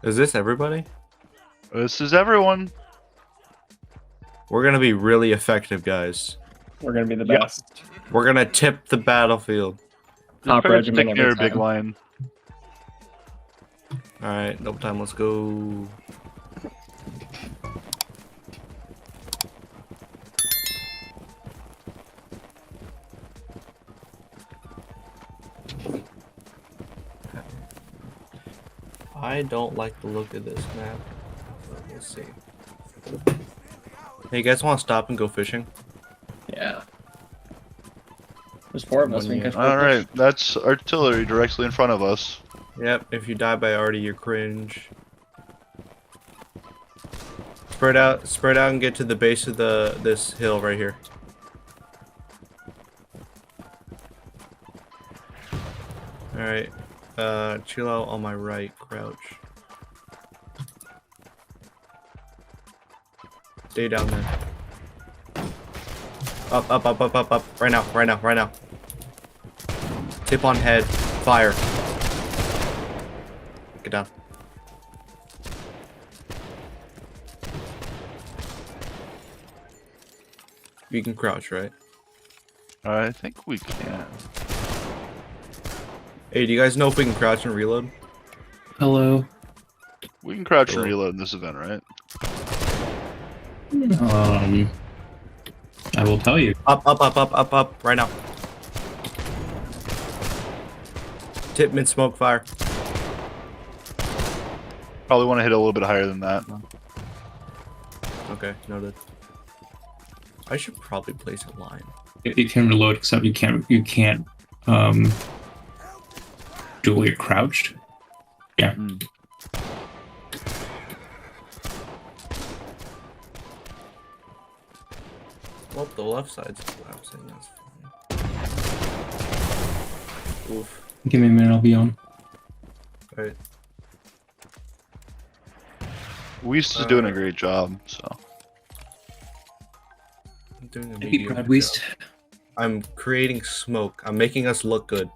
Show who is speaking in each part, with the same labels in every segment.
Speaker 1: Is this everybody?
Speaker 2: This is everyone.
Speaker 1: We're gonna be really effective, guys.
Speaker 3: We're gonna be the
Speaker 2: Yep.
Speaker 3: best.
Speaker 1: We're gonna tip the battlefield.
Speaker 3: Top
Speaker 2: Prepare to
Speaker 3: regiment
Speaker 2: stick near a
Speaker 3: every
Speaker 2: big
Speaker 3: time.
Speaker 2: line.
Speaker 1: Alright, no time, let's go. I don't like the look of this map. Let's see. Hey, you guys want to stop and go fishing?
Speaker 3: Yeah. There's four of us. We can catch
Speaker 2: All right, that's artillery directly in front of us.
Speaker 1: Yep, if you die by arty, you're cringe. Spread out and get to the base of this hill right here. Alright, chill out on my right, crouch. Stay down there. Up, right now. Tip on head, fire. Get down. You can crouch, right?
Speaker 2: I think we can.
Speaker 1: Hey, do you guys know if we can crouch and reload?
Speaker 4: Hello.
Speaker 2: We can crouch
Speaker 1: Cool.
Speaker 2: and reload in this event, right?
Speaker 4: I will tell you.
Speaker 1: Up, right now. Tip mid smoke fire.
Speaker 2: Probably want to hit a little bit higher than that.
Speaker 1: Okay, noted. I should probably place a line.
Speaker 4: You can reload, except you can't do while you're crouched. Yeah.
Speaker 1: Well, the left side's collapsing. That's fine. Oof.
Speaker 4: Give me a minute, I'll be on.
Speaker 1: Alright.
Speaker 2: Weast is doing a great job, so.
Speaker 1: I'm doing a
Speaker 4: Thank you,
Speaker 1: mediocre
Speaker 4: Brad
Speaker 1: job.
Speaker 4: Weast.
Speaker 1: I'm creating smoke. I'm making us look good.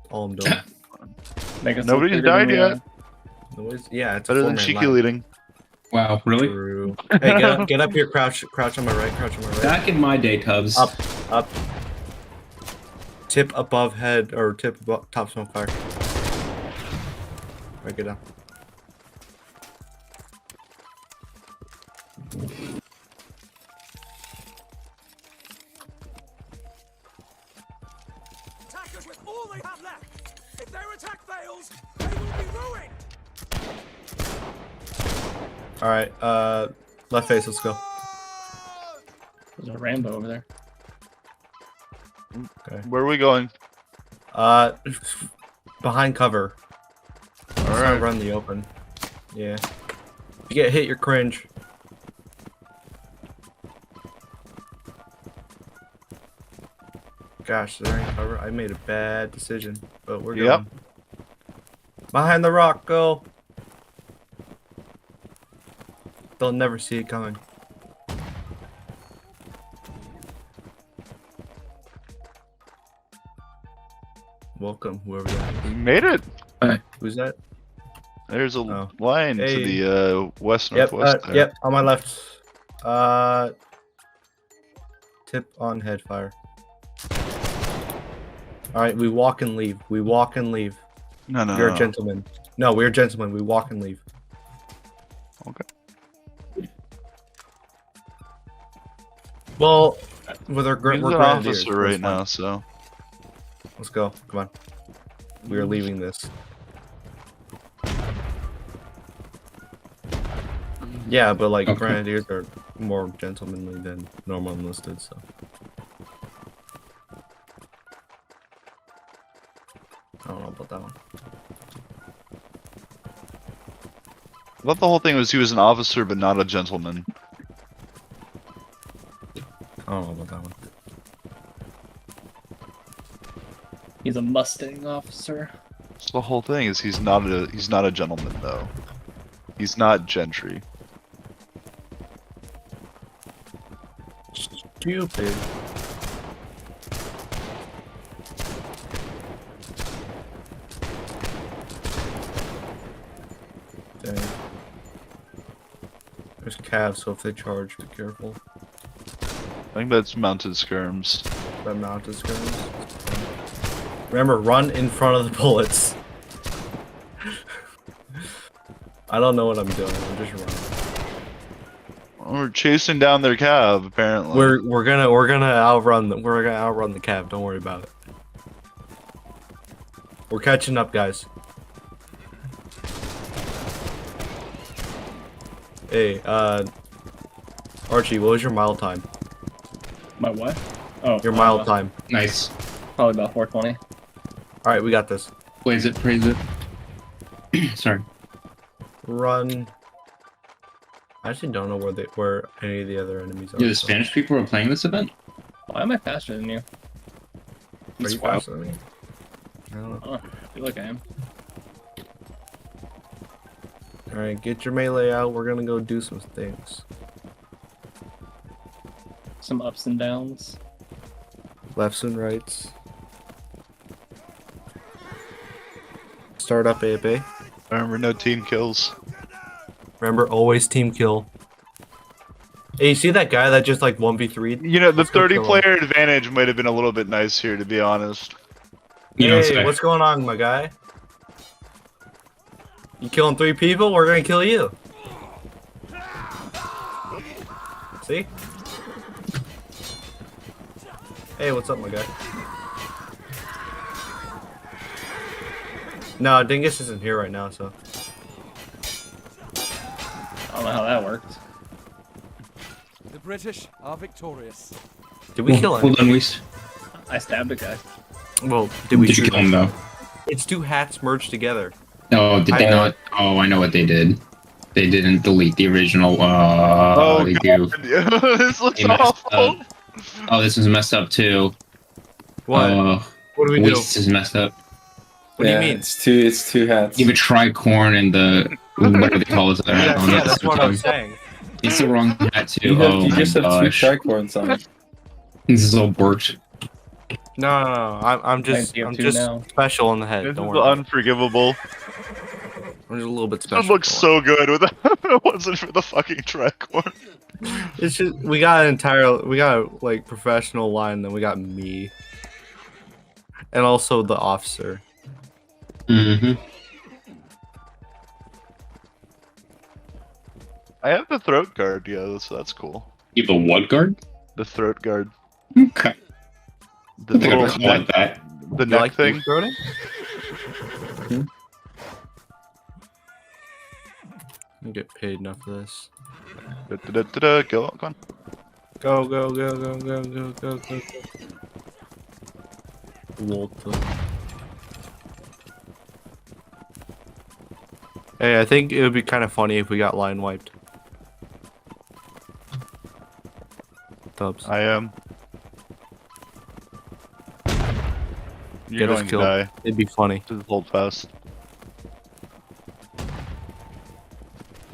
Speaker 1: All I'm doing.
Speaker 3: Make us
Speaker 2: Nobody's
Speaker 3: look bigger than
Speaker 2: died
Speaker 3: we
Speaker 2: yet.
Speaker 3: are.
Speaker 1: Noise? Yeah, it's a
Speaker 2: Better than
Speaker 1: four-man
Speaker 2: cheeky
Speaker 1: line.
Speaker 2: leading.
Speaker 4: Wow, really?
Speaker 1: True. Hey, get up here, crouch on my right,
Speaker 4: Back in my day, Tubbs.
Speaker 1: Up. Tip above head, or tip above, top smoke fire. Alright, get down.
Speaker 5: Attackers with all they have left. If their attack fails, they will be ruined.
Speaker 1: Alright, left face, let's go.
Speaker 3: There's a Rambo over there.
Speaker 1: Okay.
Speaker 2: Where are we going?
Speaker 1: Behind cover. Let's not
Speaker 2: Alright.
Speaker 1: run the open. Yeah. If you get hit, you're cringe. Gosh, there ain't cover. I made a bad decision, but we're
Speaker 2: Yep.
Speaker 1: going. Behind the rock, go. They'll never see it coming. Welcome, whoever that is.
Speaker 2: We made it.
Speaker 1: Who's that?
Speaker 2: There's a
Speaker 1: Oh.
Speaker 2: line
Speaker 1: Hey.
Speaker 2: to the west
Speaker 1: Yep,
Speaker 2: northwest there.
Speaker 1: yep, on my left. Tip on head fire. Alright, we walk and leave. We walk and leave.
Speaker 2: No.
Speaker 1: You're a gentleman. No, we're gentlemen. We walk and leave.
Speaker 2: Okay.
Speaker 1: Well, with our
Speaker 2: He's
Speaker 1: we're
Speaker 2: an
Speaker 1: grenadiers,
Speaker 2: officer
Speaker 1: so
Speaker 2: right
Speaker 1: it's fine.
Speaker 2: now, so.
Speaker 1: Let's go. Come on. We are leaving this. Yeah, but like
Speaker 4: Okay.
Speaker 1: grenadiers are more gentlemanly than normal enlisted, so. I don't know about that one.
Speaker 2: I thought the whole thing was he was an officer but not a gentleman.
Speaker 1: I don't know about that one.
Speaker 3: He's a Mustang officer.
Speaker 2: So the whole thing is he's not a gentleman though. He's not gentry.
Speaker 1: Stupid. Dang. There's calves, so if they charge, be careful.
Speaker 2: I think that's mounted skirms.
Speaker 1: That mounted skirms. Remember, run in front of the bullets. I don't know what I'm doing. I'm just running.
Speaker 2: We're chasing down their cab, apparently.
Speaker 1: We're gonna outrun the cab. Don't worry about it. We're catching up, guys. Hey, Archie, what was your mile time?
Speaker 3: My what? Oh,
Speaker 1: Your mile time.
Speaker 4: Nice.
Speaker 3: Probably about 420.
Speaker 1: All right, we got this.
Speaker 4: Blaze it, praise it. Sorry.
Speaker 1: Run. I actually don't know where any of the other enemies are.
Speaker 4: Yeah, the
Speaker 1: so-
Speaker 4: Spanish people are playing this event?
Speaker 3: Why am I faster than you?
Speaker 1: Are
Speaker 4: It's
Speaker 1: you
Speaker 4: wild.
Speaker 1: faster than me? I don't know.
Speaker 3: Oh, I feel like I am.
Speaker 1: All right, get your melee out. We're gonna go do some things.
Speaker 3: Some ups and downs.
Speaker 1: Lefts and rights. Start up AFA.
Speaker 2: Remember, no team kills.
Speaker 1: Remember, always team kill. Hey, you see that guy that just like 1v3'd?
Speaker 2: You know, the
Speaker 1: Let's go kill
Speaker 2: 30-player advantage might have been a little bit nice here, to be honest.
Speaker 4: You don't
Speaker 1: Hey,
Speaker 4: say.
Speaker 1: what's going on, my guy? You killing 3 people? We're gonna kill you. See? Hey, what's up, my guy? No, Dingus isn't here right now, so.
Speaker 3: I don't know how that worked.
Speaker 5: The British are victorious.
Speaker 1: Did we kill him?
Speaker 4: Hold on, we.
Speaker 3: I stabbed a guy.
Speaker 1: Well, did we
Speaker 4: Did you
Speaker 1: shoot
Speaker 4: kill him though?
Speaker 1: It's 2 hats merged together.
Speaker 4: No, did they not? Oh, I know what they did. They didn't delete the original.
Speaker 2: Oh,
Speaker 4: They
Speaker 2: God.
Speaker 4: do.
Speaker 2: This looks
Speaker 4: They messed
Speaker 2: awful.
Speaker 4: up. Oh, this is messed up too.
Speaker 1: What? What do we do?
Speaker 4: Waste is messed up.
Speaker 1: What do you mean?
Speaker 6: It's two hats.
Speaker 4: You have a tricorn and the whatever they call it.
Speaker 1: Yeah, that's what I'm saying.
Speaker 4: It's the wrong hat too.
Speaker 6: You
Speaker 4: Oh
Speaker 6: just
Speaker 4: my
Speaker 6: have two
Speaker 4: gosh,
Speaker 6: tricorns on.
Speaker 4: this is all worked.
Speaker 1: No. I'm just
Speaker 3: You have 2 now.
Speaker 1: special in the head.
Speaker 2: This
Speaker 1: Don't
Speaker 2: is
Speaker 1: worry. about it.
Speaker 2: unforgivable.
Speaker 1: I'm just a little bit special.
Speaker 2: This looks so good without it wasn't for the fucking tricorn.
Speaker 1: It's just we got a like professional line, then we got me, and also the officer.
Speaker 4: Mm-hmm.
Speaker 2: I have the throat guard, yeah, so that's cool.
Speaker 4: You have a what guard?
Speaker 2: The throat guard.
Speaker 4: Okay.
Speaker 2: The
Speaker 4: I think
Speaker 2: little
Speaker 4: I call it that.
Speaker 2: the
Speaker 1: You
Speaker 2: neck
Speaker 1: like
Speaker 2: thing.
Speaker 1: deep throating? I get paid enough for this.
Speaker 2: Da-da-da-da-da. Go on.
Speaker 1: Go. Walter. Hey, I think it would be kind of funny if we got line wiped. Dubs.
Speaker 2: I am. You're
Speaker 1: Get us
Speaker 2: going to
Speaker 1: killed.
Speaker 2: die.
Speaker 1: It'd be funny.
Speaker 2: This is Holdfast.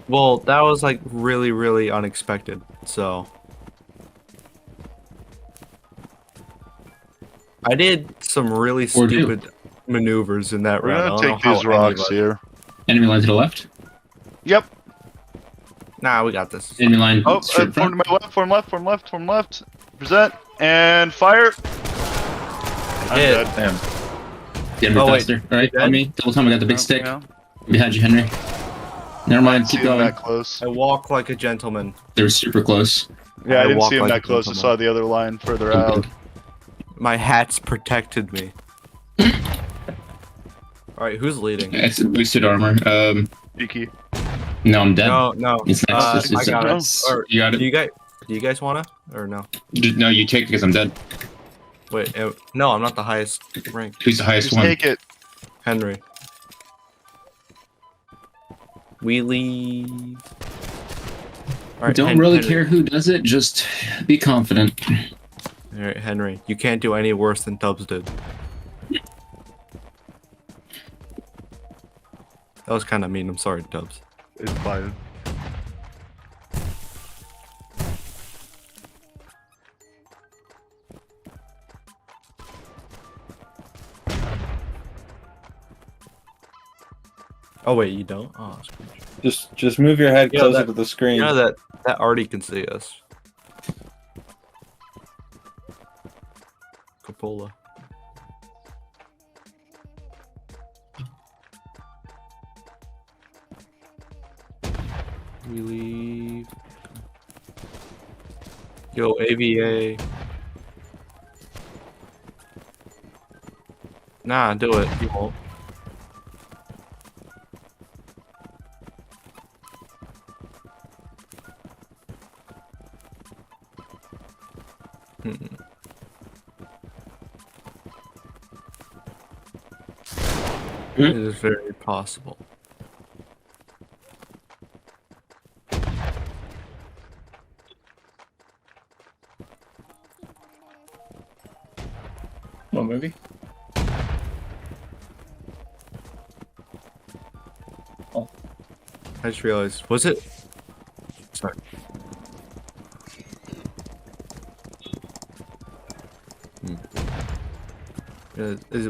Speaker 1: Well, that was like really unexpected, so. I did some really
Speaker 4: Or do.
Speaker 1: stupid maneuvers in that
Speaker 2: We're
Speaker 1: round. I
Speaker 2: gonna
Speaker 1: don't know
Speaker 2: take
Speaker 1: how
Speaker 2: these
Speaker 1: any of
Speaker 2: rocks
Speaker 1: us-
Speaker 2: here.
Speaker 4: Enemy line to the left.
Speaker 2: Yep.
Speaker 1: Nah, we got this.
Speaker 4: Enemy line
Speaker 2: Oh,
Speaker 4: straight
Speaker 2: form
Speaker 4: front.
Speaker 2: to my left, form left. Present and fire. I'm
Speaker 1: Hit.
Speaker 2: dead.
Speaker 6: Damn.
Speaker 4: Get him
Speaker 1: Oh, wait.
Speaker 4: faster. All right,
Speaker 1: Dead?
Speaker 4: on me. Double time. I got the big
Speaker 2: Yeah,
Speaker 4: stick
Speaker 2: yeah.
Speaker 4: behind you, Henry. Never mind.
Speaker 2: See
Speaker 4: Keep
Speaker 2: him
Speaker 4: going.
Speaker 2: that close.
Speaker 1: I walk like a gentleman.
Speaker 4: They were super close.
Speaker 2: Yeah,
Speaker 1: I
Speaker 2: I didn't
Speaker 1: walk
Speaker 2: see him
Speaker 1: like
Speaker 2: that
Speaker 1: a
Speaker 2: close. I
Speaker 1: gentleman.
Speaker 2: saw the other line further out.
Speaker 1: My hats protected me. Alright, who's leading?
Speaker 4: It's boosted armor.
Speaker 2: Cheeky.
Speaker 4: No, I'm dead.
Speaker 1: No.
Speaker 4: It's next.
Speaker 1: I got it.
Speaker 4: it's-
Speaker 1: Or,
Speaker 4: You got
Speaker 1: do
Speaker 4: it.
Speaker 1: you guys wanna? Or no?
Speaker 4: No, you take it because I'm dead.
Speaker 1: Wait, no, I'm not the highest rank.
Speaker 4: Who's the highest
Speaker 2: Just
Speaker 4: one?
Speaker 2: take it.
Speaker 1: Henry. We leave. Alright,
Speaker 4: Don't really
Speaker 1: Henry.
Speaker 4: care who does it. Just be confident.
Speaker 1: Alright, Henry. You can't do any worse than Tubbs did. That was kind of mean. I'm sorry, Tubbs.
Speaker 2: It's fine.
Speaker 1: Oh wait, you don't? Oh, it's cringe.
Speaker 6: Just move your head
Speaker 1: Yeah,
Speaker 6: closer
Speaker 1: that-
Speaker 6: to the screen.
Speaker 1: You know that already can see us. Cupola. We leave. Yo, AVA. Nah, do it. You won't. It is very possible.
Speaker 3: What movie?
Speaker 1: I just realized, was it? Sorry.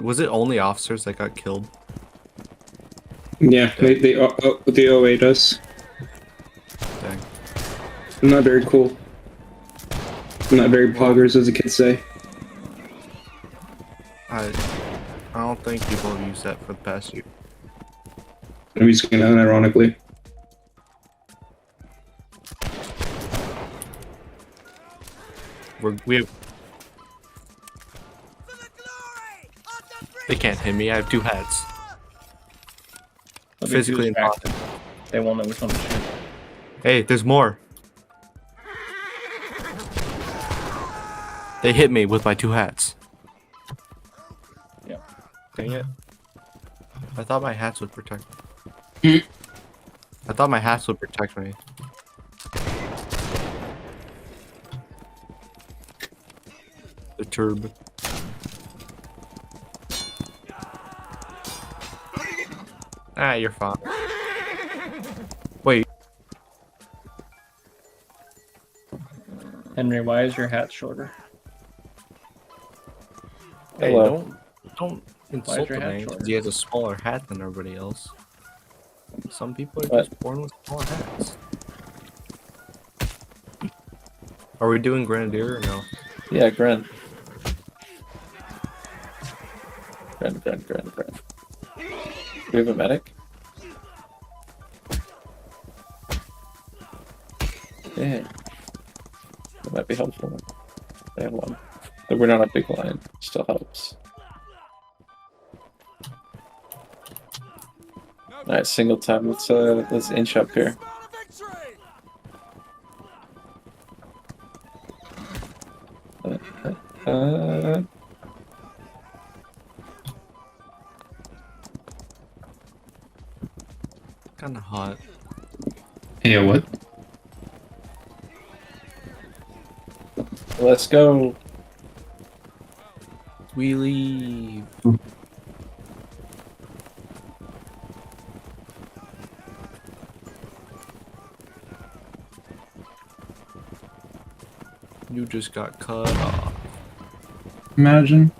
Speaker 1: Was it only officers that got killed?
Speaker 7: Yeah, they 08 us.
Speaker 1: Dang.
Speaker 7: Not very cool. Not very poggers, as the kids say.
Speaker 1: I don't think people have used that for the past year.
Speaker 7: I'm just gonna unironically.
Speaker 1: We have. They can't hit me. I have two hats.
Speaker 3: They'll be
Speaker 1: Physically
Speaker 3: too distracted.
Speaker 1: impossible.
Speaker 3: They won't know which one to shoot.
Speaker 1: Hey, there's more. They hit me with my two hats.
Speaker 3: Yeah.
Speaker 1: Dang it. I thought my hats would protect
Speaker 4: Hmm.
Speaker 1: me. I thought my hats would protect me. The turb. Ah, you're fine. Wait.
Speaker 3: Henry, why is your hat shorter?
Speaker 1: Hey,
Speaker 6: Hello.
Speaker 1: don't insult
Speaker 3: your
Speaker 1: the
Speaker 3: hat
Speaker 1: man
Speaker 3: shorter?
Speaker 1: because he has a smaller hat than everybody else. Some people are
Speaker 6: What?
Speaker 1: just born with smaller hats. Are we doing Grenadier or no?
Speaker 6: Yeah, Gren. Gren. Do we have a medic? Yeah. That might be helpful. They have one. But we're not a big line. Still helps. Alright, single time. Let's inch up here. Uh,
Speaker 1: Kinda hot.
Speaker 4: Hey, what?
Speaker 6: let's go.
Speaker 1: We leave. You just got cut off.
Speaker 4: Imagine.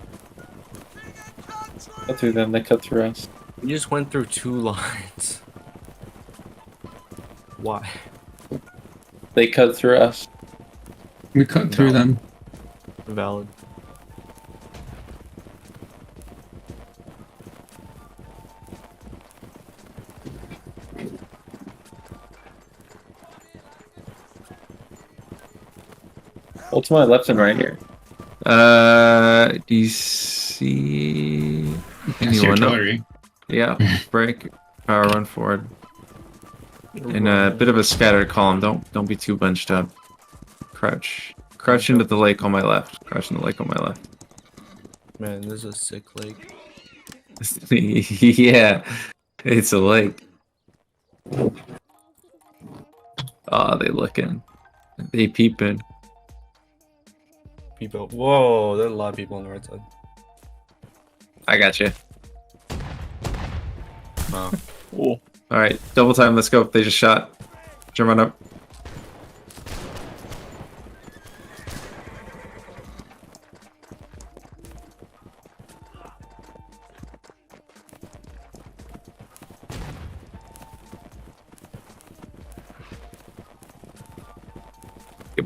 Speaker 6: Cut through them. They cut through us.
Speaker 1: We just went through two lines. Why?
Speaker 6: They cut through us.
Speaker 4: We cut through
Speaker 1: No.
Speaker 4: them.
Speaker 1: Valid.
Speaker 6: What's my left and right here?
Speaker 8: Do you see
Speaker 4: That's your
Speaker 8: anyone? No.
Speaker 4: artillery.
Speaker 8: Yeah, break, power, run forward. In a bit of a scattered column. Don't be too bunched up. Crouch into the lake on my left. Crouch in the lake on my left.
Speaker 1: Man, this is a sick lake.
Speaker 8: Yeah, it's a lake. Oh, they looking. They peeping.
Speaker 1: People. Whoa, there's a lot of people on the right side.
Speaker 8: I got you.
Speaker 1: Wow.
Speaker 6: Cool.
Speaker 8: All right, double time. Let's go. They just shot. Jump on up.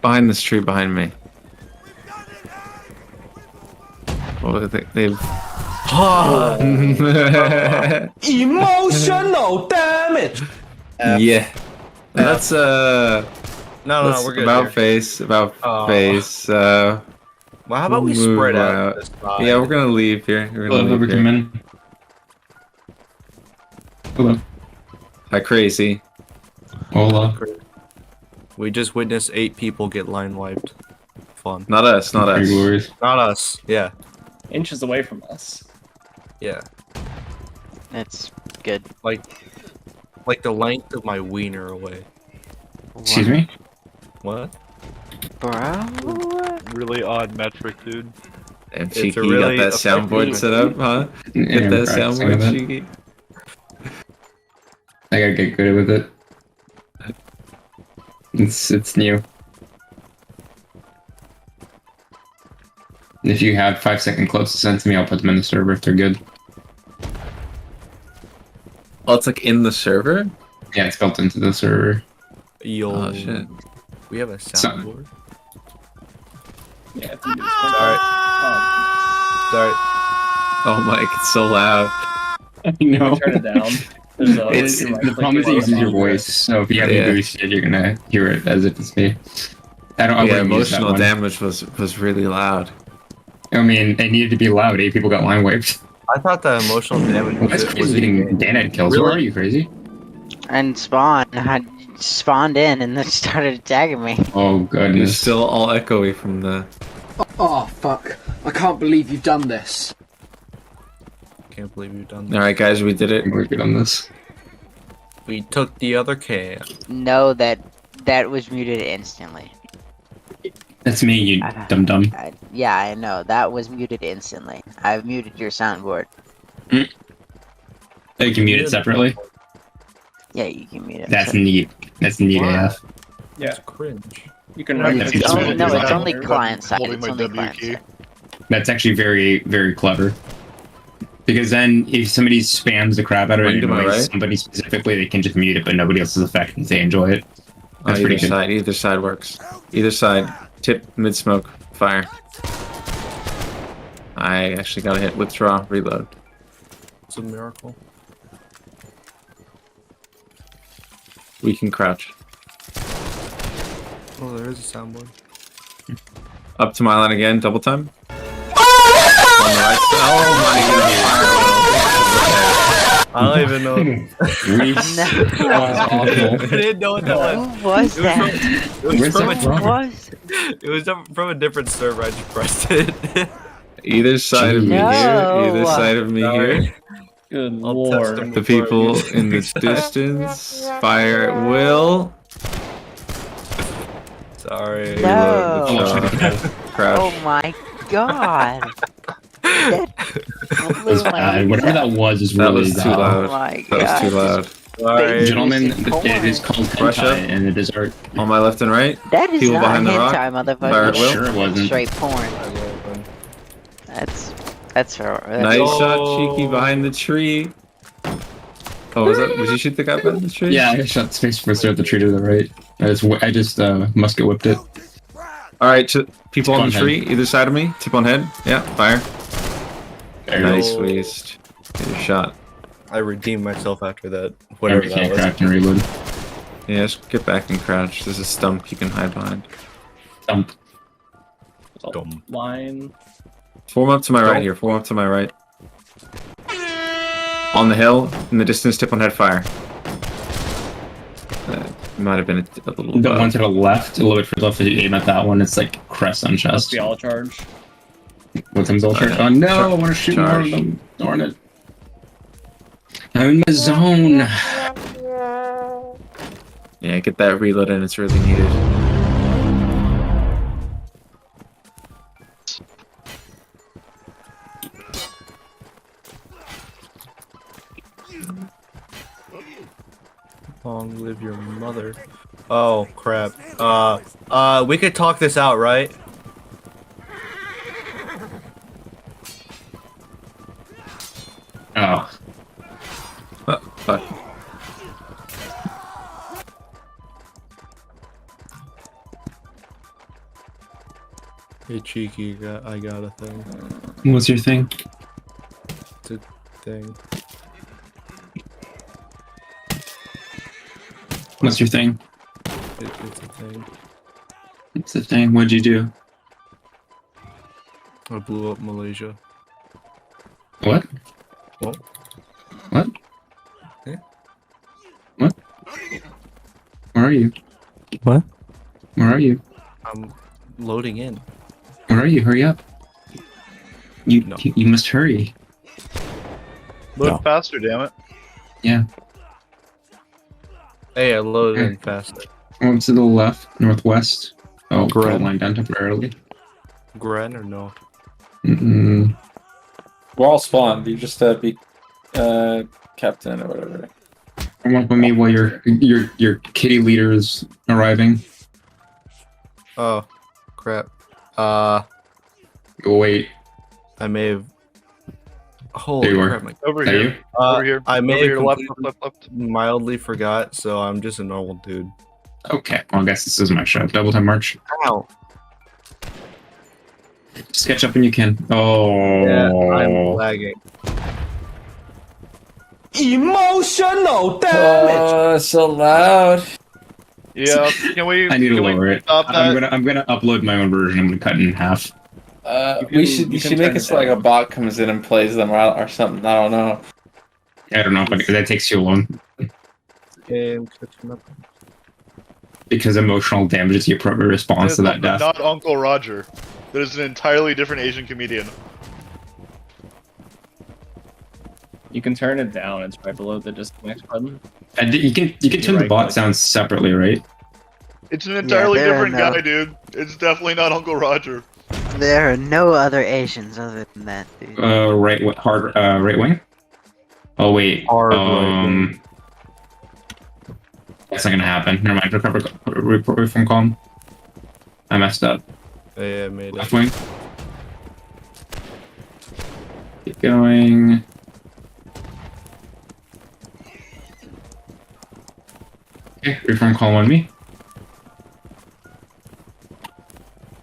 Speaker 8: behind this tree behind me. Oh, they've.
Speaker 5: Emotional damage.
Speaker 8: Yeah. That's
Speaker 1: No,
Speaker 8: that's
Speaker 1: we're good.
Speaker 8: about
Speaker 1: here.
Speaker 8: face. About
Speaker 1: Oh.
Speaker 8: face.
Speaker 1: Well, how about we
Speaker 8: move
Speaker 1: spread out?
Speaker 8: out.
Speaker 1: This side?
Speaker 8: Yeah, we're gonna leave here. We're gonna
Speaker 4: Hello,
Speaker 8: leave
Speaker 4: come
Speaker 8: here.
Speaker 4: in. Hello.
Speaker 8: Hi, crazy.
Speaker 4: Hola.
Speaker 1: We just witnessed 8 people get line wiped. Fun.
Speaker 8: Not us. Not
Speaker 4: Pretty
Speaker 8: us.
Speaker 4: glorious.
Speaker 1: Not us. Yeah.
Speaker 3: Inches away from us.
Speaker 1: Yeah.
Speaker 9: It's good.
Speaker 1: Like the length of my wiener away.
Speaker 4: Excuse me?
Speaker 1: What?
Speaker 9: Bro?
Speaker 2: Really odd metric, dude.
Speaker 8: Damn,
Speaker 1: It's a
Speaker 8: Cheeky,
Speaker 1: really
Speaker 8: you got that soundboard
Speaker 1: effective-
Speaker 8: set up, huh?
Speaker 4: Yeah,
Speaker 8: Get
Speaker 4: I'm
Speaker 8: that
Speaker 4: practicing
Speaker 8: soundboard,
Speaker 4: with it.
Speaker 8: Cheeky.
Speaker 4: I gotta get good with it. It's new. If you have 5-second clips to send to me, I'll put them in the server if they're good.
Speaker 8: Oh, it's like in the server?
Speaker 4: Yeah, it's built into the server.
Speaker 1: Yo.
Speaker 8: Oh, shit.
Speaker 1: We have a soundboard.
Speaker 3: Yeah, if you do
Speaker 1: Sorry. Sorry.
Speaker 8: Oh, Mike, it's so loud.
Speaker 4: I know.
Speaker 3: turn it down. There's a,
Speaker 8: It's-
Speaker 4: The problem is it uses your voice, so if you have
Speaker 8: Yeah.
Speaker 4: it boosted, you're gonna hear it as if it's me. I
Speaker 8: Yeah,
Speaker 4: wouldn't use that
Speaker 8: emotional
Speaker 4: one.
Speaker 8: damage was really loud.
Speaker 4: I mean, it needed to be loud. 8 people got line wiped.
Speaker 1: I thought that emotional damage
Speaker 4: Well, that's
Speaker 1: was
Speaker 4: crazy getting Dan kills.
Speaker 1: Really?
Speaker 4: Where are you, crazy?
Speaker 9: And Spawn had spawned in and then started attacking me.
Speaker 4: Oh,
Speaker 8: It's
Speaker 4: goodness.
Speaker 8: still all echoey from the.
Speaker 5: Oh, fuck. I can't believe you've done this.
Speaker 1: Can't believe you've done that.
Speaker 8: All right, guys, we did it.
Speaker 4: We're good on this.
Speaker 1: We took the other camp.
Speaker 9: No, that was muted instantly.
Speaker 4: That's me, you dum-dum.
Speaker 9: Yeah, I know. That was muted instantly. I've muted your soundboard.
Speaker 4: You can mute it separately.
Speaker 9: Yeah, you can mute it.
Speaker 4: That's neat. That's neat
Speaker 1: Wow.
Speaker 4: AF.
Speaker 3: Yeah,
Speaker 1: It's cringe.
Speaker 3: you can.
Speaker 4: Yeah,
Speaker 3: write
Speaker 4: it's
Speaker 3: it
Speaker 4: just-
Speaker 3: down.
Speaker 9: No, it's
Speaker 4: Design.
Speaker 9: only client side.
Speaker 2: Holding
Speaker 9: It's
Speaker 2: my
Speaker 9: only
Speaker 2: W
Speaker 9: client
Speaker 2: key.
Speaker 9: side.
Speaker 4: That's actually very, very clever. Because then, if somebody spams the crap out of it
Speaker 8: Right
Speaker 4: and
Speaker 8: to my
Speaker 4: annoys
Speaker 8: right?
Speaker 4: somebody specifically, they can just mute it, but nobody else is affected if they enjoy it. That's
Speaker 8: Either
Speaker 4: pretty good.
Speaker 8: side. Either side works. Either side. Tip mid smoke. Fire. I actually got a hit. Withdraw. Reload.
Speaker 1: It's a miracle.
Speaker 8: We can crouch.
Speaker 1: Oh, there is a soundboard.
Speaker 8: Up to my line again. Double time. On the right side. Oh my god.
Speaker 1: I don't even know.
Speaker 9: No.
Speaker 1: I didn't know what that was.
Speaker 9: Who was
Speaker 1: It was
Speaker 9: that?
Speaker 1: from, it was
Speaker 4: Where's
Speaker 1: from
Speaker 4: that
Speaker 1: a,
Speaker 4: from?
Speaker 9: Was?
Speaker 1: it was from a different server. I just pressed it.
Speaker 8: Either side of me here. Either
Speaker 9: No.
Speaker 8: side of me
Speaker 1: Sorry.
Speaker 8: here.
Speaker 3: Good
Speaker 1: I'll
Speaker 3: lord.
Speaker 1: test them
Speaker 8: The
Speaker 1: before I
Speaker 8: people
Speaker 1: use it.
Speaker 8: in the distance. Fire at will.
Speaker 1: Sorry.
Speaker 9: No.
Speaker 8: Reload. Withdraw. Crouch.
Speaker 9: Oh my god. That blew my
Speaker 4: Whatever that was is
Speaker 8: That
Speaker 4: really
Speaker 8: was too
Speaker 4: bad.
Speaker 8: loud.
Speaker 9: Oh my
Speaker 8: That was too
Speaker 9: god.
Speaker 8: loud.
Speaker 1: Sorry.
Speaker 4: Gentlemen,
Speaker 9: Corn.
Speaker 4: it is called
Speaker 8: Rush up.
Speaker 4: hentai, and it is art.
Speaker 8: On my left and right.
Speaker 9: That is
Speaker 8: People
Speaker 9: not
Speaker 8: behind the rock.
Speaker 9: hentai,
Speaker 8: Fire at
Speaker 9: motherfucker.
Speaker 8: will.
Speaker 4: Sure it wasn't.
Speaker 9: Straight porn. That's
Speaker 8: Nice shot, Cheeky, behind the tree. Oh, was that? Did you shoot the guy behind the tree?
Speaker 4: Yeah, I shot Space Force at the tree to the right. I just musket whipped it.
Speaker 8: All right, people
Speaker 4: Tip
Speaker 8: on
Speaker 4: on
Speaker 8: the tree, either side of me. Tip on head. Yeah, fire.
Speaker 4: There you
Speaker 8: Nice
Speaker 1: go.
Speaker 8: waste. Get your shot.
Speaker 1: I redeemed myself after that.
Speaker 4: go.
Speaker 1: Whatever
Speaker 4: You
Speaker 1: that
Speaker 4: can't
Speaker 1: was.
Speaker 4: craft and reload.
Speaker 8: Yeah, just get back and crouch. There's a stump you can hide behind.
Speaker 4: Dump.
Speaker 1: Dumb.
Speaker 3: Line.
Speaker 8: Form up to my right here. Form up to my right. On the hill, in the distance, tip on head, fire. Might have been a little.
Speaker 4: The
Speaker 8: above.
Speaker 4: one to the left, a little bit further left, if you aim at that one, it's like crest on
Speaker 3: Must
Speaker 4: chest.
Speaker 3: be all charge.
Speaker 4: With him all
Speaker 8: yeah.
Speaker 4: oh no, I want to shoot more of
Speaker 8: Charge.
Speaker 4: them. Darn it. I'm in the zone.
Speaker 8: Yeah, get that reload in. It's really needed.
Speaker 1: Long live your mother. Oh crap. We could talk this out, right?
Speaker 4: Oh,
Speaker 8: Fuck.
Speaker 1: Hey, cheeky, I got a thing.
Speaker 4: What's your thing?
Speaker 1: It's a thing.
Speaker 4: What's your thing?
Speaker 1: It's a thing.
Speaker 4: It's the thing. What'd you do?
Speaker 1: I blew up Malaysia.
Speaker 4: What?
Speaker 1: Well,
Speaker 4: What?
Speaker 1: Yeah.
Speaker 4: What? Where are you?
Speaker 1: What?
Speaker 4: Where are you?
Speaker 1: I'm loading in.
Speaker 4: Where are you? Hurry up. You
Speaker 1: No.
Speaker 4: you must hurry.
Speaker 2: Load faster, damn it.
Speaker 4: Yeah.
Speaker 1: Hey, I loaded
Speaker 4: Okay.
Speaker 1: in faster.
Speaker 4: Oh, to the left, northwest. Oh, put a
Speaker 1: Gren.
Speaker 4: line down temporarily.
Speaker 1: Gren or no?
Speaker 4: Mm-mm.
Speaker 6: We're all spawned. You just be captain or whatever.
Speaker 4: Come up with me while your kitty leader is arriving.
Speaker 1: Oh, crap.
Speaker 4: Oh, wait.
Speaker 1: I may have.
Speaker 4: There
Speaker 1: Holy
Speaker 4: you are.
Speaker 1: crap! My...
Speaker 2: Over
Speaker 4: Is that
Speaker 2: here.
Speaker 4: you?
Speaker 2: Over here.
Speaker 1: I may
Speaker 2: Over
Speaker 1: have
Speaker 2: here. Left,
Speaker 1: completely-
Speaker 2: left, left, left.
Speaker 1: mildly forgot, so I'm just a normal dude.
Speaker 4: Okay. Well, I guess this is my shot. Double time march.
Speaker 1: Ow!
Speaker 4: Just catch up when you can. Oh.
Speaker 1: Yeah, I'm lagging.
Speaker 5: Emotional
Speaker 6: Oh, so loud.
Speaker 2: Yeah. Can we?
Speaker 4: I need to
Speaker 2: can we
Speaker 4: lower it.
Speaker 2: Stop that.
Speaker 4: I'm gonna upload my own version. I'm gonna cut it in half.
Speaker 6: You should make it so like a bot comes in and plays them or something. I don't know.
Speaker 4: I don't know, but that takes too long.
Speaker 1: Okay, I'm catching up.
Speaker 4: Because emotional damage is the appropriate response to that death.
Speaker 2: Not Uncle Roger. That is an entirely different Asian comedian.
Speaker 3: You can turn it down. It's right below the disconnect button.
Speaker 4: And you can turn the
Speaker 3: right
Speaker 4: bot
Speaker 3: click.
Speaker 4: sounds separately, right?
Speaker 2: It's an entirely
Speaker 9: there are
Speaker 2: different
Speaker 9: no-
Speaker 2: guy, dude. It's definitely not Uncle Roger.
Speaker 9: There are no other Asians other than that, dude.
Speaker 4: Right wing. Oh wait.
Speaker 1: Hard right wing.
Speaker 4: That's not gonna happen. Never mind. Recover from calm. I messed up.
Speaker 1: Yeah, I made
Speaker 4: Left
Speaker 1: it.
Speaker 4: wing. Keep going. Okay, reform column on me.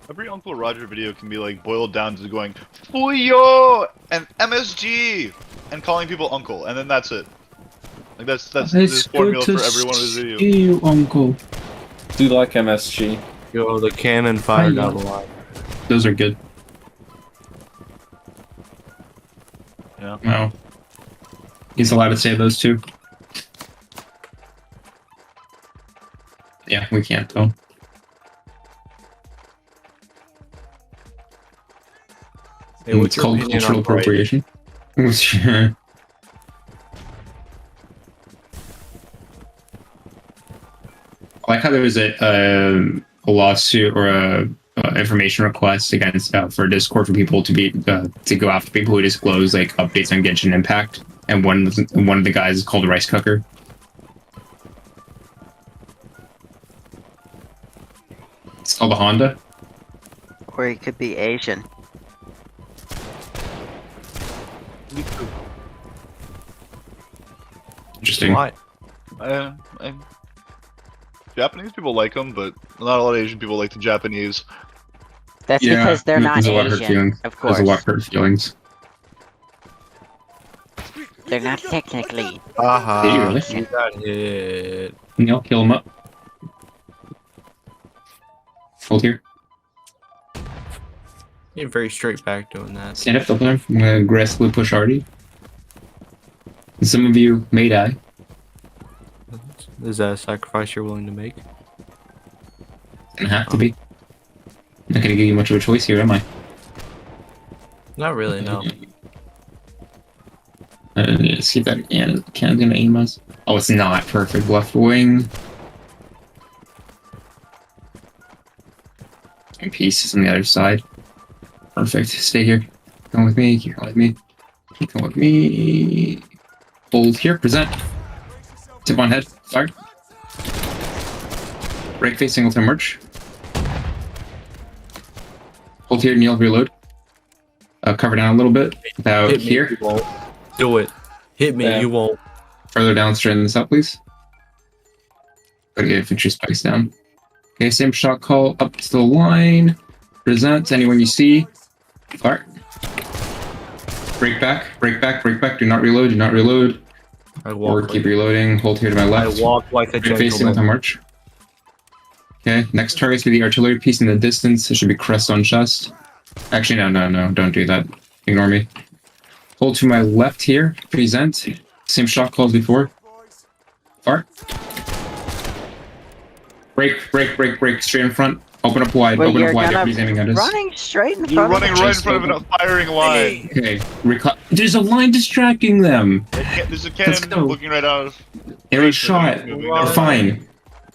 Speaker 2: Every Uncle Roger video can be like boiled down to going Fuyo and MSG and calling people uncle, and then that's it. Like that's the formula for every one of his videos.
Speaker 4: You, uncle.
Speaker 6: Do you like MSG?
Speaker 1: Yo, the cannon fired
Speaker 4: Hiya.
Speaker 1: down the line.
Speaker 4: Those are good.
Speaker 2: Yeah.
Speaker 4: No. He's allowed to say those too. Yeah, we can't though.
Speaker 1: Hey, what's
Speaker 4: It's
Speaker 1: your
Speaker 4: called
Speaker 1: opinion
Speaker 4: cultural
Speaker 1: on Bright?
Speaker 4: appropriation. Sure. I like how there was a lawsuit or a information request against for Discord for people to be to go after people who disclose like updates on Genshin Impact, and one of the guys is called Rice Cooker. It's called a Honda.
Speaker 9: Or he could be Asian.
Speaker 4: Interesting.
Speaker 1: Why?
Speaker 2: Japanese people like him, but not a lot of Asian people like the Japanese.
Speaker 9: That's
Speaker 4: Yeah,
Speaker 9: because they're not
Speaker 4: there's a lot of hurt
Speaker 9: Asian,
Speaker 4: feelings.
Speaker 9: of course.
Speaker 4: There's a lot of hurt feelings.
Speaker 9: They're not technically.
Speaker 1: Aha!
Speaker 4: Did you really?
Speaker 1: You got hit.
Speaker 4: Neil, kill him up. Hold here.
Speaker 1: You're very straight back doing that.
Speaker 4: Stand up, double arm. I'm gonna aggressively push Artie. Some of you may die.
Speaker 1: Is that a sacrifice you're willing to make?
Speaker 4: Gonna have to be. Not gonna give you much of a choice here, am I?
Speaker 1: Not really, no.
Speaker 4: Let's see if that can's gonna aim us. Oh, it's not perfect. Left wing. And pieces on the other side. Perfect. Stay here. Come with me. Come with me. Come with me. Hold here. Present. Tip on head. Fire. Break face. Single time march. Hold here. Kneel. Reload. Cover down a little bit. About
Speaker 1: Hit me,
Speaker 4: here.
Speaker 1: you won't. Do it. Hit me,
Speaker 6: Yeah.
Speaker 1: you won't.
Speaker 4: Further down, straighten this up, please. Gotta get infantry spikes down. Okay, same shot call up to the line. Present. Anyone you see. Fire. Break back. Break back. Break back. Do not reload. Do not reload.
Speaker 1: I
Speaker 4: Or
Speaker 1: walk.
Speaker 4: keep reloading. Hold here to my
Speaker 1: I
Speaker 4: left.
Speaker 1: walk like a
Speaker 4: Right facing with a
Speaker 1: gentleman.
Speaker 4: march. Okay. Next target's be the artillery piece in the distance. It should be crest on chest. Actually, no. Don't do that. Ignore me. Hold to my left here. Present. Same shot calls before. Fire. Break. Straight in front. Open up wide.
Speaker 9: Wait,
Speaker 4: Open
Speaker 9: you're
Speaker 4: up wide.
Speaker 9: gonna
Speaker 4: Everybody's aiming at us.
Speaker 9: running straight in
Speaker 2: You're
Speaker 9: front
Speaker 2: running
Speaker 9: of
Speaker 2: right in
Speaker 4: Just
Speaker 2: front of a firing line.
Speaker 4: Okay. There's a line distracting them.
Speaker 2: There's a
Speaker 4: Let's
Speaker 2: cannon
Speaker 4: go.
Speaker 2: looking right out of.
Speaker 4: It was shot.
Speaker 1: Run.
Speaker 4: Fine.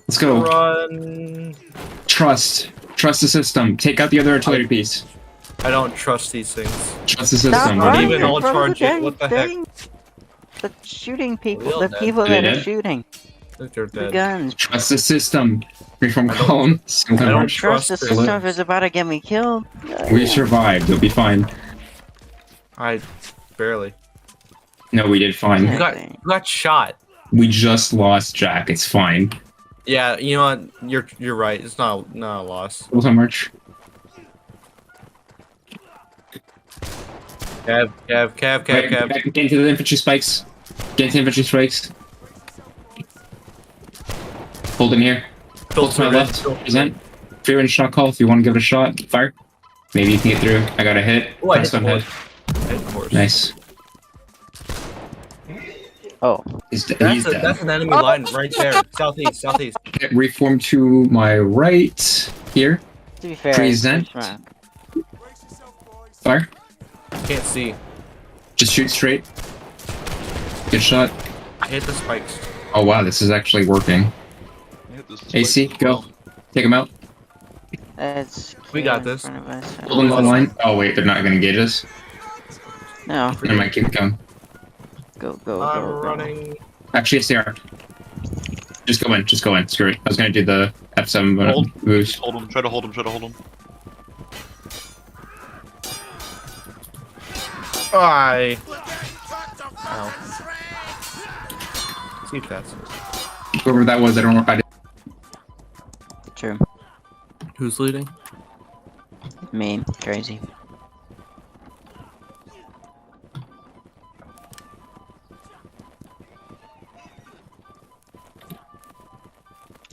Speaker 4: Let's go.
Speaker 1: Run.
Speaker 4: Trust the system. Take out the other artillery piece.
Speaker 1: I don't trust these things.
Speaker 4: Trust the
Speaker 9: Stop
Speaker 4: system.
Speaker 1: Not
Speaker 9: running
Speaker 1: even
Speaker 9: in
Speaker 1: all
Speaker 9: front of the
Speaker 1: charge it.
Speaker 9: dang
Speaker 1: What the heck?
Speaker 9: thing. The shooting people,
Speaker 1: Real
Speaker 9: the
Speaker 1: dead.
Speaker 9: people
Speaker 4: They
Speaker 9: that are
Speaker 4: dead?
Speaker 9: shooting.
Speaker 1: I think they're
Speaker 9: The
Speaker 1: dead.
Speaker 9: guns.
Speaker 4: Trust the system. Reform
Speaker 1: I don't-
Speaker 4: column.
Speaker 1: I don't
Speaker 4: March.
Speaker 9: Trust the
Speaker 1: Trust it.
Speaker 9: system if it's about to get me killed.
Speaker 4: We survived. You'll be fine.
Speaker 1: I barely.
Speaker 4: No, we did fine.
Speaker 1: You got shot.
Speaker 4: We just lost Jack. It's fine.
Speaker 1: Yeah, you know what? You're right. It's not a loss.
Speaker 4: Hold on, March.
Speaker 1: Cav.
Speaker 4: Right, back, get into the infantry spikes. Get into infantry spikes. Hold in here. Hold to my left. Present. Free range shot call if you want to give it a shot. Fire. Maybe you can get through. I got a hit.
Speaker 1: Oh, I
Speaker 4: Press
Speaker 1: hit
Speaker 4: on
Speaker 1: the
Speaker 4: head.
Speaker 1: Of course.
Speaker 4: Nice.
Speaker 9: Oh,
Speaker 4: He's dead.
Speaker 1: That's an enemy line right there. Southeast.
Speaker 4: Okay, reform to my right. Here.
Speaker 9: to be fair,
Speaker 4: Present.
Speaker 9: first round.
Speaker 4: Fire.
Speaker 1: Can't see.
Speaker 4: Just shoot straight. Good shot.
Speaker 1: I hit the spikes.
Speaker 4: Oh wow, this is actually working. AC, go. Take him out.
Speaker 9: It's
Speaker 1: We
Speaker 9: clear
Speaker 1: got
Speaker 9: in
Speaker 1: this.
Speaker 9: front of us.
Speaker 4: Hold on the line. Oh wait, they're not gonna engage us.
Speaker 9: No,
Speaker 4: Never mind, keep going.
Speaker 9: go.
Speaker 1: I'm running.
Speaker 4: Actually, yes, they are. Just go in. Screw it. I was gonna do the F7
Speaker 2: Hold.
Speaker 4: boost.
Speaker 2: Hold him. Try to hold him.
Speaker 1: Ow. See if that's it.
Speaker 4: Whoever that was, I don't know. I didn't.
Speaker 9: True.
Speaker 1: Who's leading?
Speaker 9: Me, crazy.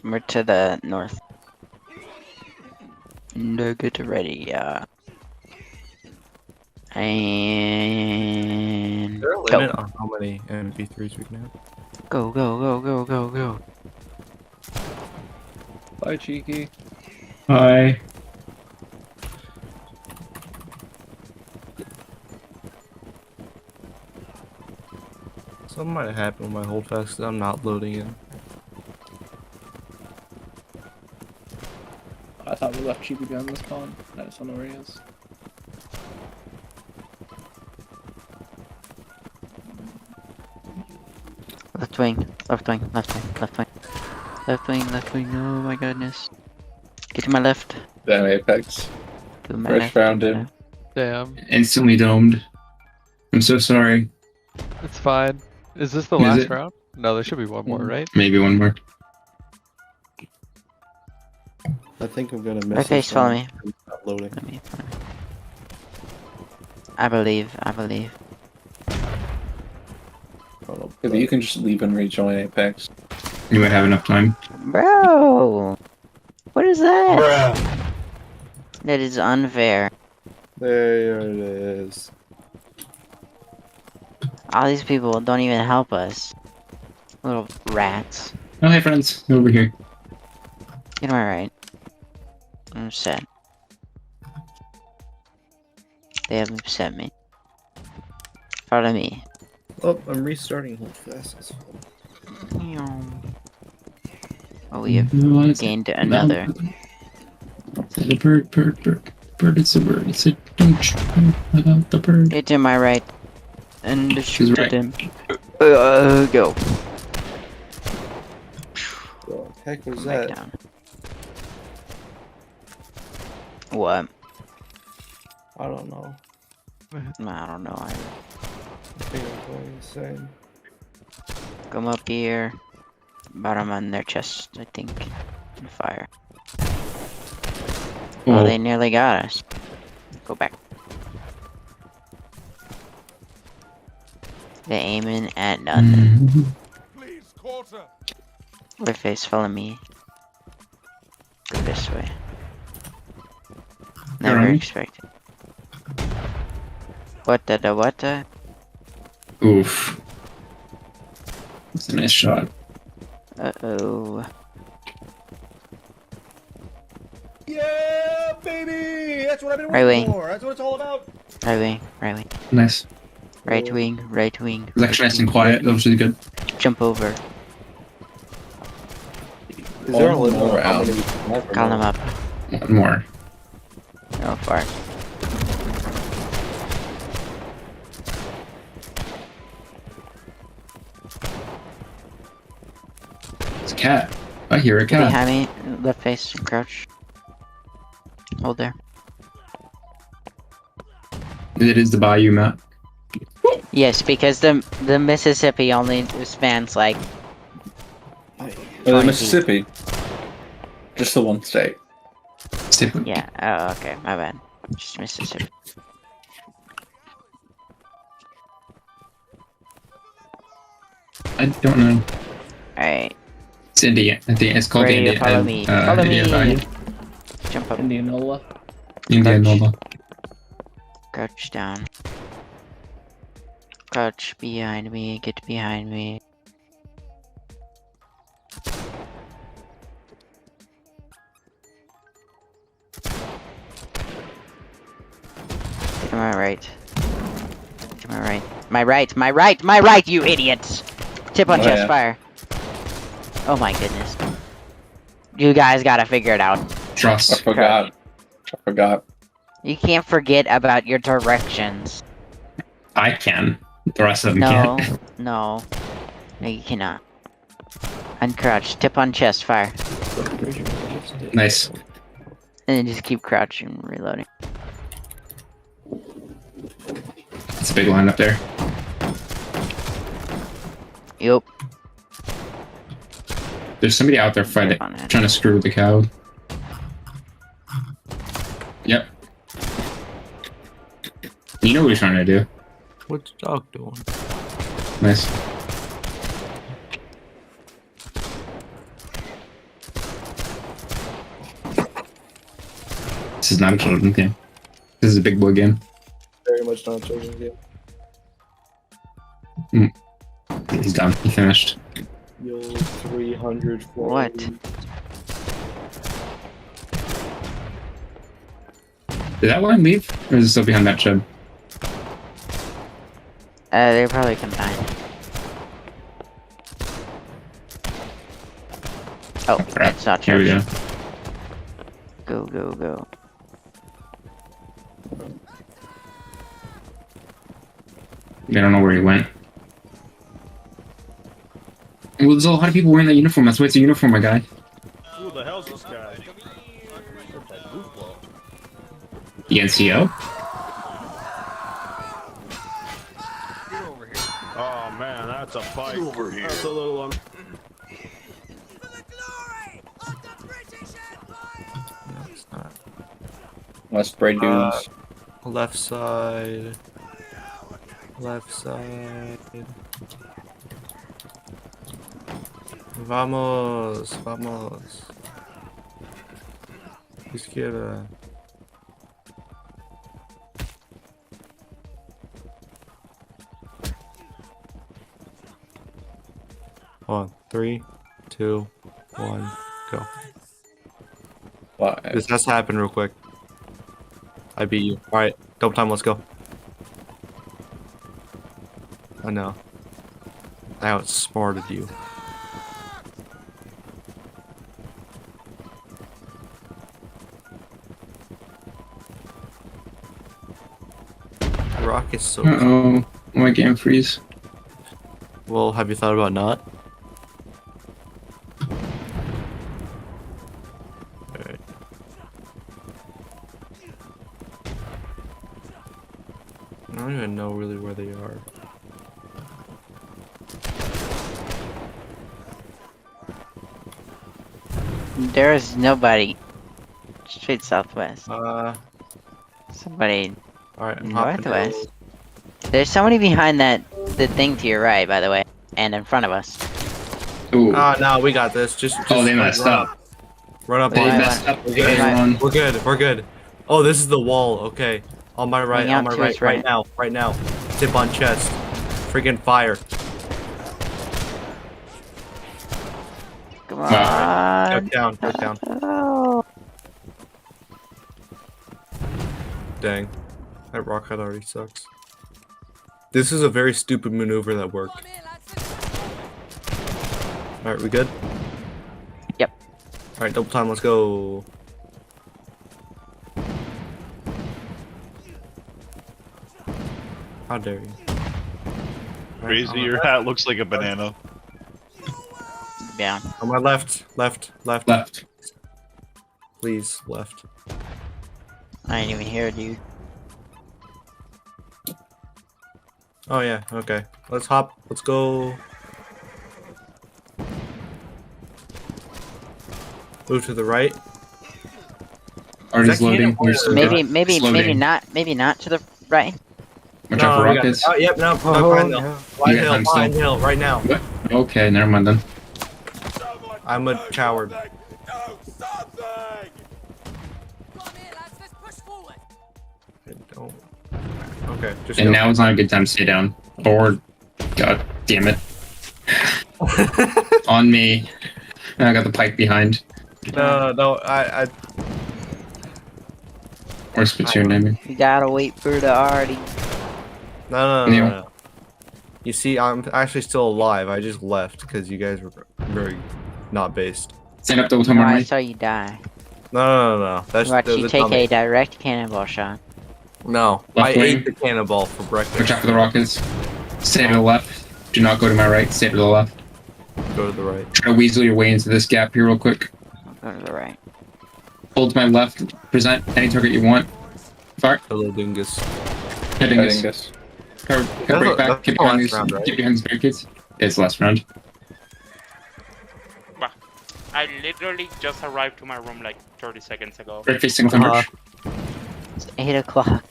Speaker 9: We're to the north. No, get ready, yeah. And
Speaker 1: Is there a limit on how many MP3s we can have?
Speaker 9: go.
Speaker 6: Bye, Cheeky.
Speaker 4: Hi.
Speaker 1: Something might have happened with my Holdfast 'cause I'm not loading in.
Speaker 6: I thought we left Cheeky behind this spawn. I just don't know where he is.
Speaker 9: Left wing. Oh my goodness. Get to my left.
Speaker 6: Damn Apex.
Speaker 9: To my
Speaker 6: Fresh
Speaker 9: left.
Speaker 6: found him.
Speaker 10: Damn,
Speaker 4: Instantly domed. I'm so sorry.
Speaker 10: it's fine. Is this the
Speaker 4: Is
Speaker 10: last
Speaker 4: it?
Speaker 10: round? No, there should be one more, right?
Speaker 4: Maybe one more.
Speaker 11: I think I'm gonna miss
Speaker 9: Okay,
Speaker 11: this
Speaker 9: follow
Speaker 11: one.
Speaker 9: me.
Speaker 11: It's not loading.
Speaker 9: I believe.
Speaker 11: Oh,
Speaker 6: If you can just leave and rejoin Apex.
Speaker 4: You might have enough time.
Speaker 9: Bro! What is that? That is unfair.
Speaker 11: there it is.
Speaker 9: All these people don't even help us. Little rats.
Speaker 4: Oh, hey friends. Over here.
Speaker 9: Get to my right. I'm sad. They have upset me. Follow me.
Speaker 11: Oh, I'm restarting Holdfast. That's
Speaker 9: Oh, we have gained another.
Speaker 4: The bird. Bird, it's a bird. It's a don't you know about the bird.
Speaker 9: Get to my right. And shoot
Speaker 4: right.
Speaker 9: at him. Go.
Speaker 11: What the heck was
Speaker 9: Back
Speaker 11: that?
Speaker 9: down. What?
Speaker 11: I don't know.
Speaker 9: I don't know.
Speaker 11: I think I'm going insane.
Speaker 9: Come up here. Bottom on their chest, I think. And fire. Well,
Speaker 4: Oh,
Speaker 9: they nearly got us. Go back. They're aiming at nothing.
Speaker 5: Please, quarter.
Speaker 9: Their face, follow me. Go this way. Never
Speaker 4: Alright.
Speaker 9: expected. What the?
Speaker 4: Oof. That's a nice shot.
Speaker 9: Uh-oh.
Speaker 5: Yeah, baby! That's what I've been
Speaker 9: Right
Speaker 5: waiting
Speaker 9: wing.
Speaker 5: for. That's what it's all about.
Speaker 9: Right wing, right wing.
Speaker 4: Nice.
Speaker 9: Right wing, right wing.
Speaker 4: It was actually nice and quiet. That was really good.
Speaker 9: Jump over.
Speaker 11: Is there a
Speaker 6: Oh,
Speaker 11: limit on
Speaker 6: more
Speaker 11: how
Speaker 6: out.
Speaker 11: many?
Speaker 9: Call him up.
Speaker 4: One more.
Speaker 9: Oh, far.
Speaker 4: It's a cat. I hear a cat.
Speaker 9: Behind me, left face, crouch. Hold there.
Speaker 4: It is the Bayou map.
Speaker 9: Yes, because the Mississippi only spans like
Speaker 6: The Mississippi. Just the one state.
Speaker 9: yeah. Oh, okay, my bad. Just Mississippi.
Speaker 4: I don't know.
Speaker 9: Alright,
Speaker 4: It's Indian. I think it's called
Speaker 9: ready to
Speaker 4: Indian.
Speaker 9: follow me. Follow
Speaker 4: Indian
Speaker 9: me.
Speaker 4: Bayou.
Speaker 9: Jump up.
Speaker 3: Indianola.
Speaker 4: Indianola.
Speaker 9: Crouch down. Crouch behind me. Get behind me. To my right. To my right. My right. My right. My right. You idiots! Tip on
Speaker 6: Oh,
Speaker 9: chest
Speaker 6: yeah.
Speaker 9: fire. Oh my goodness. You guys gotta figure it out.
Speaker 6: I
Speaker 4: Trust.
Speaker 6: forgot.
Speaker 9: You can't forget about your directions.
Speaker 4: I can. The rest of them
Speaker 9: No,
Speaker 4: can't.
Speaker 9: no. No, you cannot. Uncrouch, tip on chest, fire.
Speaker 4: Nice.
Speaker 9: And then just keep crouching, reloading.
Speaker 4: It's a big line up there.
Speaker 9: Yup.
Speaker 4: There's somebody out there fighting,
Speaker 9: On it.
Speaker 4: trying to screw with the cow. Yep. You know what he's trying to do.
Speaker 1: What's the dog doing?
Speaker 4: Nice. This is not a children's game. This is a big boy game.
Speaker 11: Very much not a children's game.
Speaker 4: He's done. He finished.
Speaker 11: Yo, 300.
Speaker 9: What?
Speaker 4: Did that line leave? Or is it still behind that shed?
Speaker 9: They're probably combined. Oh,
Speaker 4: Crap.
Speaker 9: that's not
Speaker 4: Here we
Speaker 9: true.
Speaker 4: go.
Speaker 9: Go.
Speaker 4: They don't know where he went. Well, there's a lot of people wearing that uniform. That's why it's a uniform, my guy.
Speaker 5: Who the hell's this guy?
Speaker 4: The NCO?
Speaker 5: Oh man, that's a fight. Over here. That's a little
Speaker 1: No, it's not.
Speaker 6: Let's spray dudes.
Speaker 1: Left side. Left side. Vamos, vamos. Izquierda. Hold on. 3, 2, 1, go.
Speaker 6: Five.
Speaker 1: This has to happen real quick. I beat you. Alright, double time, let's go. I know. I outsmarted you. Rock is so
Speaker 4: Uh-oh. My game freeze.
Speaker 1: Well, have you thought about not? Alright. I don't even know really where they are.
Speaker 9: There is nobody. Straight southwest.
Speaker 1: All
Speaker 9: Somebody
Speaker 1: right. I'm hopping in.
Speaker 9: northwest. There's somebody behind the thing to your right, by the way, and in front of us.
Speaker 4: Ooh.
Speaker 1: No, we got this. Just
Speaker 4: Oh, they
Speaker 1: like,
Speaker 4: messed
Speaker 1: run
Speaker 4: up.
Speaker 1: Run up
Speaker 4: They
Speaker 1: on
Speaker 4: messed up.
Speaker 1: We're
Speaker 4: They
Speaker 1: good.
Speaker 4: run.
Speaker 1: We're good. We're good. Oh, this is the wall. Okay. On my right.
Speaker 9: Hang
Speaker 1: On
Speaker 9: out
Speaker 1: my
Speaker 9: to
Speaker 1: right.
Speaker 9: his right.
Speaker 1: Right now. Right now. Tip on chest. Freaking fire.
Speaker 9: Come
Speaker 4: Wow.
Speaker 9: on.
Speaker 1: Duck down. Duck down.
Speaker 9: Oh.
Speaker 1: Dang. That rocket already sucks. This is a very stupid maneuver that worked. Alright, we good?
Speaker 9: Yep.
Speaker 1: Alright, double time, let's go. How dare you?
Speaker 2: Crazy, your hat looks like a banana.
Speaker 9: Yeah.
Speaker 1: On my left, left.
Speaker 4: Left.
Speaker 1: Please, left.
Speaker 9: I didn't even hear it, dude.
Speaker 1: Oh yeah, okay. Let's hop, let's go. Move to the right.
Speaker 4: Already
Speaker 1: Is that
Speaker 4: loading.
Speaker 1: cannon fire?
Speaker 9: Maybe not to the right.
Speaker 4: Watch out for
Speaker 1: we got
Speaker 4: rockets.
Speaker 1: it. Oh, yep, no,
Speaker 9: Oh,
Speaker 1: behind hill.
Speaker 9: no.
Speaker 1: Blind
Speaker 4: Yeah,
Speaker 1: hill,
Speaker 4: I'm
Speaker 1: blind
Speaker 4: still-
Speaker 1: hill, right now.
Speaker 4: What? Okay, never mind then.
Speaker 1: I'm a coward.
Speaker 5: Do something! Come here, lads, let's push forward.
Speaker 1: I don't. Okay, just
Speaker 4: And
Speaker 1: go.
Speaker 4: now is not a good time to stay down. Board. God damn it. On me. I got the pike behind.
Speaker 1: No, I
Speaker 4: Or Splatoon, I mean.
Speaker 9: We gotta wait for the arty.
Speaker 1: no.
Speaker 4: Neil.
Speaker 1: You see, I'm actually still alive. I just left because you guys were very not based.
Speaker 4: Stand up double time
Speaker 9: Oh,
Speaker 4: on
Speaker 9: I
Speaker 4: me.
Speaker 9: saw you die.
Speaker 1: No. That's
Speaker 9: Watch you
Speaker 1: the
Speaker 9: take
Speaker 1: dummy.
Speaker 9: a direct cannonball shot.
Speaker 1: No,
Speaker 4: Left
Speaker 1: I
Speaker 4: wing.
Speaker 1: ate the cannonball for breakfast.
Speaker 4: Watch out for the rockets. Stay to the left. Do not go to my right. Stay to the left.
Speaker 1: Go to the right.
Speaker 4: Try to weasel your way into this gap here real quick.
Speaker 9: I'll go to the right.
Speaker 4: Hold to my left. Present any target you want. Fire.
Speaker 1: Hello, dingus.
Speaker 4: Heading this.
Speaker 6: Dingus.
Speaker 4: Cover
Speaker 1: That's
Speaker 4: break
Speaker 1: a-
Speaker 4: back.
Speaker 1: that's
Speaker 4: Keep
Speaker 1: the
Speaker 4: behind
Speaker 1: last
Speaker 4: these.
Speaker 1: round, right?
Speaker 4: Keep behind these barricades. It's last round.
Speaker 12: I literally just arrived to my room like 30 seconds ago.
Speaker 4: Right facing march.
Speaker 9: It's 8 o'clock.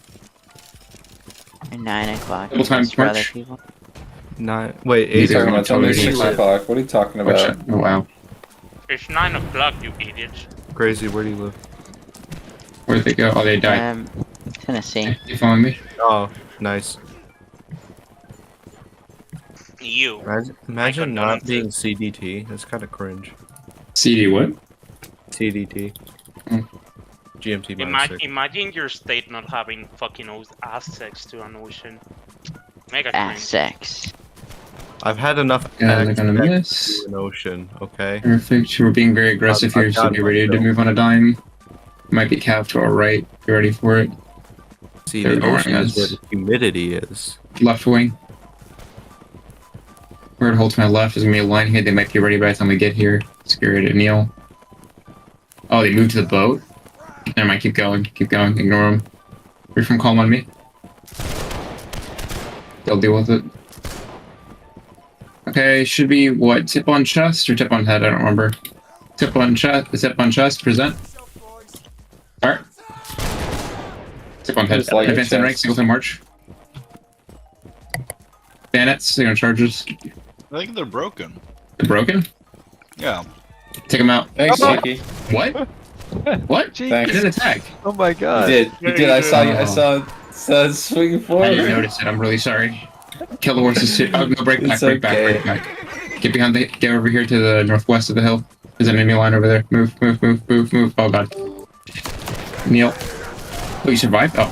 Speaker 9: Or 9 o'clock.
Speaker 4: Double time
Speaker 9: Just for other
Speaker 4: march.
Speaker 9: people.
Speaker 1: Wait,
Speaker 4: These
Speaker 1: 8
Speaker 4: are
Speaker 6: Talking about tell me
Speaker 4: Totally
Speaker 6: 6
Speaker 4: left.
Speaker 6: o'clock. What are you talking
Speaker 4: Watch
Speaker 6: about?
Speaker 4: out. Oh wow.
Speaker 12: It's 9 o'clock, you idiot.
Speaker 1: Crazy, where do you live?
Speaker 4: Where'd they go? Oh, they died.
Speaker 9: Tennessee.
Speaker 4: You following me?
Speaker 1: Oh, nice.
Speaker 12: You.
Speaker 1: Imagine not
Speaker 12: condolences.
Speaker 1: being CDT. That's kind of cringe.
Speaker 4: CD what?
Speaker 1: CDT.
Speaker 4: Hmm.
Speaker 1: GMT minus
Speaker 12: Imagine,
Speaker 1: 6.
Speaker 12: imagine your state not having fucking access to an ocean. Mega
Speaker 9: Ah,
Speaker 12: cringe.
Speaker 9: sex.
Speaker 1: I've had enough
Speaker 4: Yeah, they're gonna
Speaker 1: access
Speaker 4: miss.
Speaker 1: to an ocean, okay?
Speaker 4: Perfect. We're being very aggressive
Speaker 1: I've
Speaker 4: here, so
Speaker 1: got
Speaker 4: be ready to
Speaker 1: myself.
Speaker 4: move on a dime. Might be capped to our right. Be ready for it.
Speaker 1: See,
Speaker 4: They're
Speaker 1: the ocean
Speaker 4: ignoring
Speaker 1: is where
Speaker 4: us.
Speaker 1: the humidity is.
Speaker 4: Left wing. Word hold to my left. There's gonna be a line here. They might be ready by the time we get here. Scary to kneel. Oh, they moved to the boat? Never mind, keep going. Keep going. Ignore them. Free from calm on me. They'll deal with it. Okay, should be what? Tip on chest or tip on head? I don't remember. Tip on chest, present. Alright. Tip on head.
Speaker 6: Just like
Speaker 4: Advance in rank,
Speaker 6: chest.
Speaker 4: singleton march. Bandits, they're gonna charge us.
Speaker 2: I think they're broken.
Speaker 4: They're broken?
Speaker 2: Yeah.
Speaker 4: Take them out.
Speaker 6: Thanks, Lucky.
Speaker 4: What? What?
Speaker 6: Thanks.
Speaker 4: You didn't attack.
Speaker 10: Oh my
Speaker 6: You
Speaker 10: god.
Speaker 6: did. You did. I saw you. I
Speaker 4: Oh.
Speaker 6: saw swinging
Speaker 4: I
Speaker 6: forward.
Speaker 4: didn't notice it. I'm really sorry. Kill the horses too. Oh, no, break back,
Speaker 6: It's
Speaker 4: break back,
Speaker 6: okay.
Speaker 4: break back. Get behind the. Get over here to the northwest of the hill. There's an enemy line over there. Move. Oh god. Kneel. Oh, you survived? Oh.